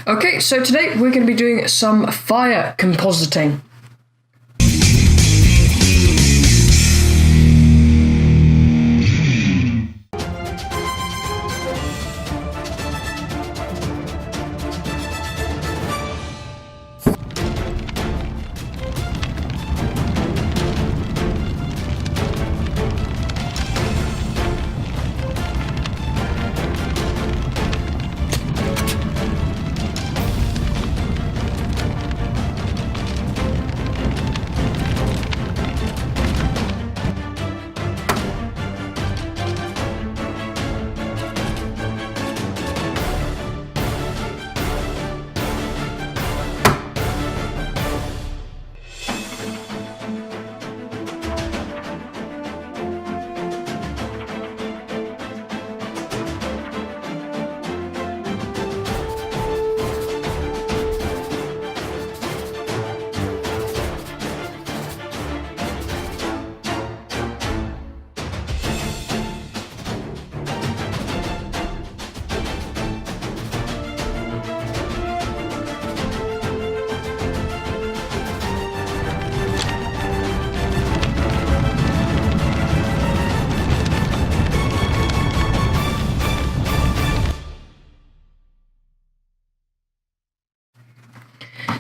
Okay, so today we're going to be doing some fire compositing.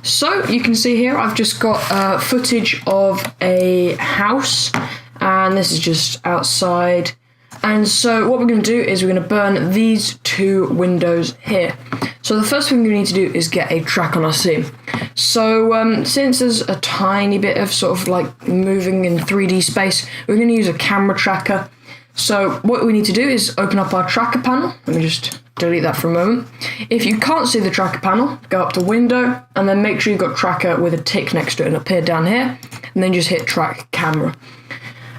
So you can see here I've just got footage of a house, and this is just outside. And so what we're going to do is we're going to burn these two windows here. So the first thing we need to do is get a track on our scene. So since there's a tiny bit of sort of like moving in 3D space, we're going to use a camera tracker. So what we need to do is open up our tracker panel. Let me just delete that for a moment. If you can't see the tracker panel, go up to window and then make sure you've got tracker with a tick next to it and appear down here, and then just hit track camera.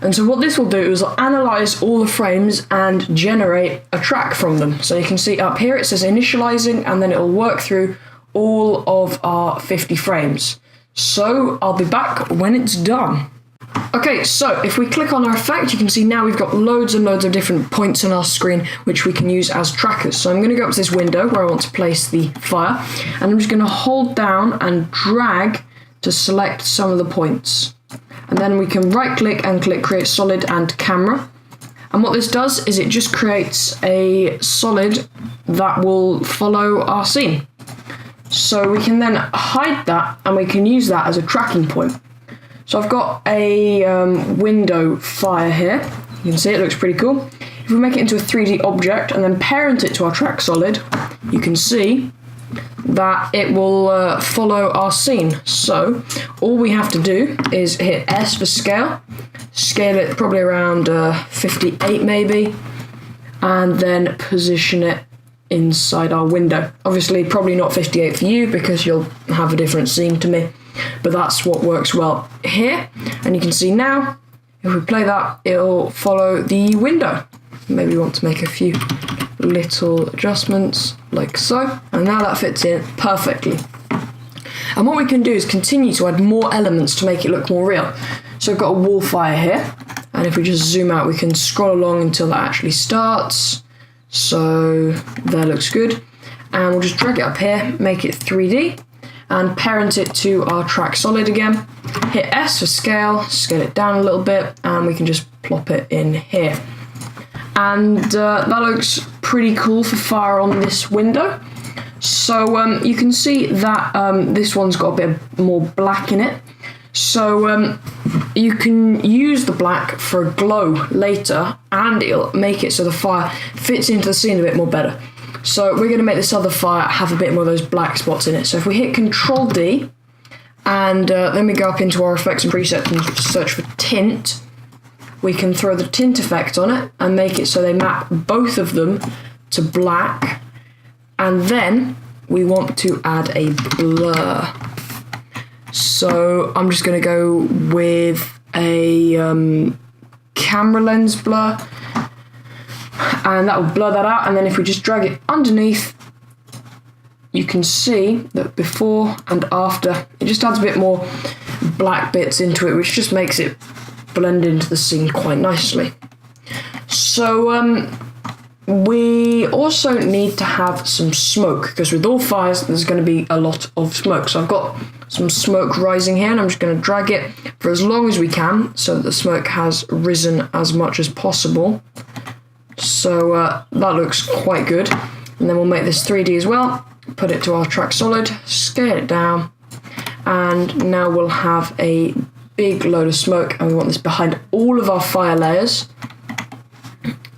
And so what this will do is it'll analyze all the frames and generate a track from them. So you can see up here it says initializing, and then it'll work through all of our 50 frames. So I'll be back when it's done. Okay, so if we click on our effect, you can see now we've got loads and loads of different points on our screen which we can use as trackers. So I'm going to go up to this window where I want to place the fire, and I'm just going to hold down and drag to select some of the points. And then we can right click and click create solid and camera. And what this does is it just creates a solid that will follow our scene. So we can then hide that and we can use that as a tracking point. So I've got a window fire here. You can see it looks pretty cool. If we make it into a 3D object and then parent it to our track solid, you can see that it will follow our scene. So all we have to do is hit S for scale, scale it probably around 58 maybe, and then position it inside our window. Obviously probably not 58 for you because you'll have a different scene to me. But that's what works well here, and you can see now if we play that it'll follow the window. Maybe we want to make a few little adjustments like so, and now that fits in perfectly. And what we can do is continue to add more elements to make it look more real. So I've got a wall fire here, and if we just zoom out we can scroll along until that actually starts. So that looks good, and we'll just drag it up here, make it 3D, and parent it to our track solid again. Hit S for scale, scale it down a little bit, and we can just plop it in here. And that looks pretty cool for fire on this window. So you can see that this one's got a bit more black in it. So you can use the black for a glow later, and it'll make it so the fire fits into the scene a bit more better. So we're going to make this other fire have a bit more of those black spots in it. So if we hit Control D, and then we go up into our effects and presets and search for tint, we can throw the tint effect on it and make it so they map both of them to black. And then we want to add a blur. So I'm just going to go with a camera lens blur, and that will blur that out. And then if we just drag it underneath, you can see that before and after, it just adds a bit more black bits into it, which just makes it blend into the scene quite nicely. So we also need to have some smoke, because with all fires there's going to be a lot of smoke. So I've got some smoke rising here, and I'm just going to drag it for as long as we can so that the smoke has risen as much as possible. So that looks quite good. And then we'll make this 3D as well, put it to our track solid, scale it down, and now we'll have a big load of smoke, and we want this behind all of our fire layers.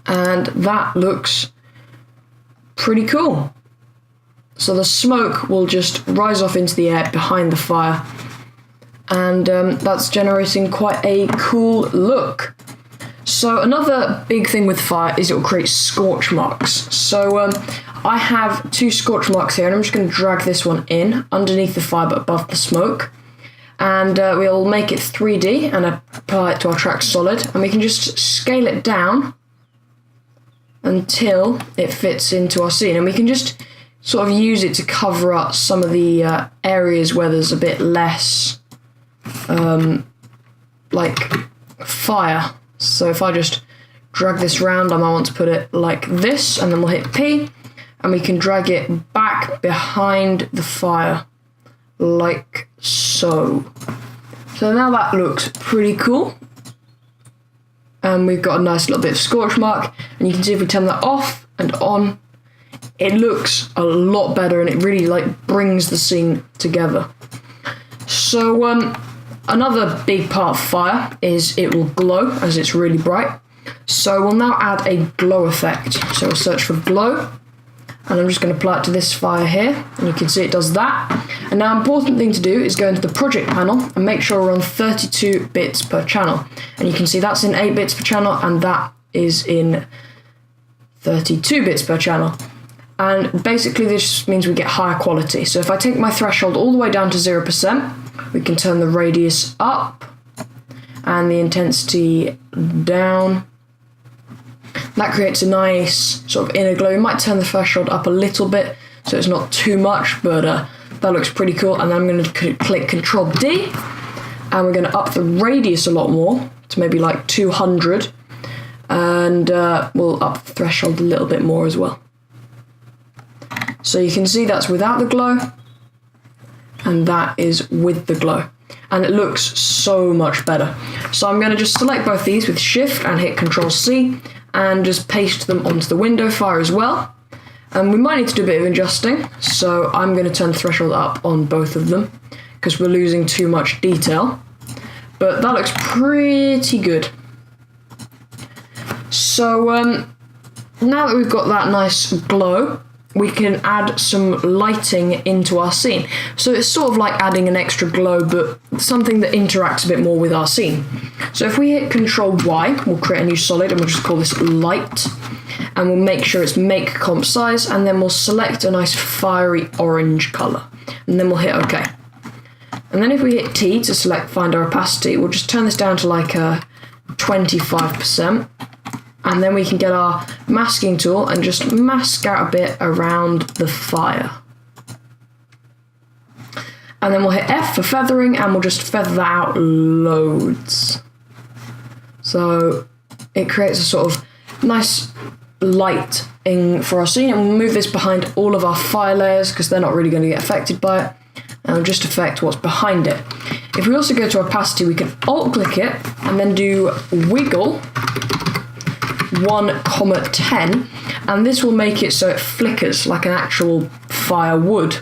And that looks pretty cool. So the smoke will just rise off into the air behind the fire, and that's generating quite a cool look. So another big thing with fire is it will create scorch marks. So I have 2 scorch marks here, and I'm just going to drag this one in underneath the fire but above the smoke. And we'll make it 3D and apply it to our track solid, and we can just scale it down until it fits into our scene, and we can just sort of use it to cover up some of the areas where there's a bit less like fire. So if I just drag this round, I might want to put it like this, and then we'll hit P, and we can drag it back behind the fire like so. So now that looks pretty cool. And we've got a nice little bit of scorch mark, and you can see if we turn that off and on, it looks a lot better, and it really like brings the scene together. So another big part of fire is it will glow as it's really bright. So we'll now add a glow effect. So we'll search for glow, and I'm just going to apply it to this fire here, and you can see it does that. And now, important thing to do is go into the project panel and make sure we're on 32 bits per channel. And you can see that's in 8 bits per channel, and that is in 32 bits per channel. And basically this means we get higher quality. So if I take my threshold all the way down to 0%, we can turn the radius up and the intensity down. That creates a nice sort of inner glow. We might turn the threshold up a little bit so it's not too much, but that looks pretty cool. And then I'm going to click Control D, and we're going to up the radius a lot more to maybe like 200, and we'll up the threshold a little bit more as well. So you can see that's without the glow, and that is with the glow, and it looks so much better. So I'm going to just select both these with Shift and hit Control C, and just paste them onto the window fire as well. And we might need to do a bit of adjusting, so I'm going to turn the threshold up on both of them because we're losing too much detail. But that looks pretty good. So now that we've got that nice glow, we can add some lighting into our scene. So it's sort of like adding an extra glow, but something that interacts a bit more with our scene. So if we hit Control Y, we'll create a new solid, and we'll just call this light. And we'll make sure it's make comp size, and then we'll select a nice fiery orange color. And then we'll hit OK. And then if we hit T to select find our opacity, we'll just turn this down to like a 25%. And then we can get our masking tool and just mask out a bit around the fire. And then we'll hit F for feathering, and we'll just feather that out loads. So it creates a sort of nice light for our scene, and we'll move this behind all of our fire layers because they're not really going to get affected by it, and it'll just affect what's behind it. If we also go to opacity, we can alt click it and then do wiggle 1,10, and this will make it so it flickers like an actual fire would.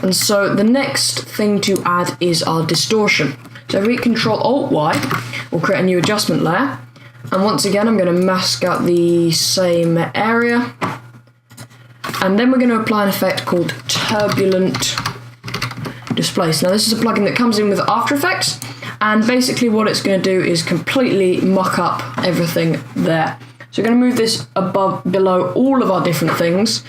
And so the next thing to add is our distortion. So if we Control Alt Y, we'll create a new adjustment layer, and once again I'm going to mask out the same area, and then we're going to apply an effect called Turbulent Displace. Now this is a plugin that comes in with After Effects, and basically what it's going to do is completely muck up everything there. So we're going to move this below all of our different things,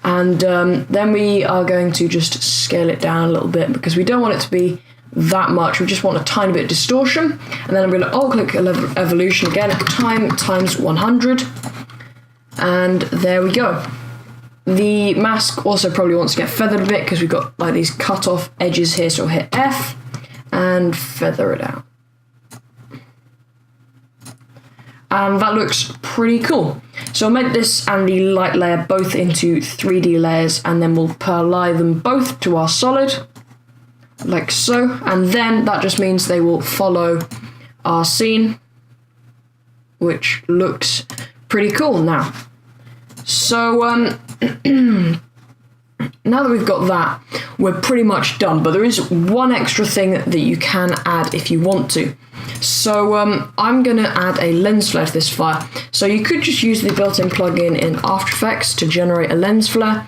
and then we are going to just scale it down a little bit because we don't want it to be that much. We just want a tiny bit of distortion, and then I'm going to alt click evolution again, time times 100, and there we go. The mask also probably wants to get feathered a bit because we've got like these cut off edges here, so we'll hit F and feather it out. And that looks pretty cool. So I'll make this and the light layer both into 3D layers, and then we'll apply them both to our solid, like so, and then that just means they will follow our scene, which looks pretty cool now. So now that we've got that, we're pretty much done, but there is one extra thing that you can add if you want to. So I'm going to add a lens flare to this fire. So you could just use the built-in plugin in After Effects to generate a lens flare,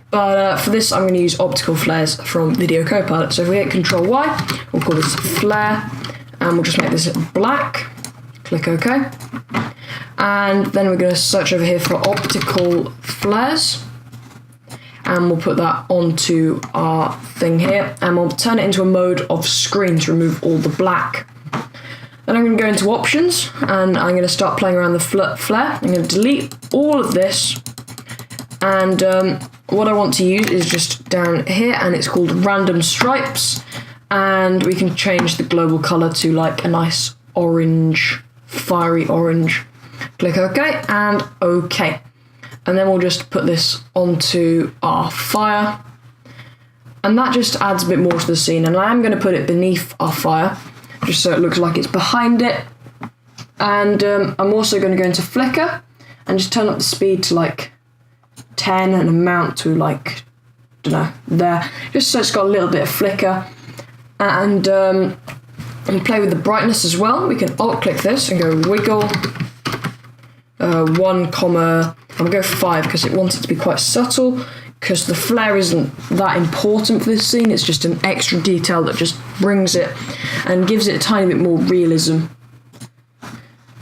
but for this I'm going to use optical flares from Video Copilot. So if we hit Ctrl Y, we'll call this flare, and we'll just make this black. Click OK. And then we're going to search over here for optical flares, and we'll put that onto our thing here, and we'll turn it into a mode of screen to remove all the black. Then I'm going to go into options, and I'm going to start playing around the flare. I'm going to delete all of this, and what I want to use is just down here, and it's called random stripes, and we can change the global color to like a nice orange, fiery orange. Click OK and OK. And then we'll just put this onto our fire, and that just adds a bit more to the scene. And I am going to put it beneath our fire, just so it looks like it's behind it. And I'm also going to go into flicker and just turn up the speed to like 10 and amount to like, don't know, there, just so it's got a little bit of flicker. And play with the brightness as well. We can alt click this and go wiggle 1, I'm going to go 5 because it wants it to be quite subtle, because the flare isn't that important for this scene. It's just an extra detail that just brings it and gives it a tiny bit more realism.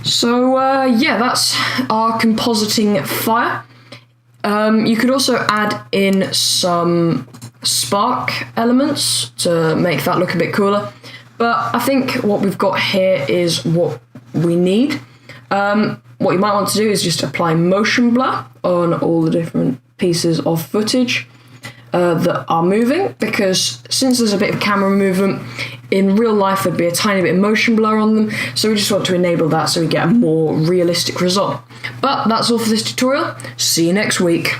So yeah, that's our compositing fire. You could also add in some spark elements to make that look a bit cooler, but I think what we've got here is what we need. What you might want to do is just apply motion blur on all the different pieces of footage that are moving, because since there's a bit of camera movement, in real life there'd be a tiny bit of motion blur on them, so we just want to enable that so we get a more realistic result. But that's all for this tutorial. See you next week.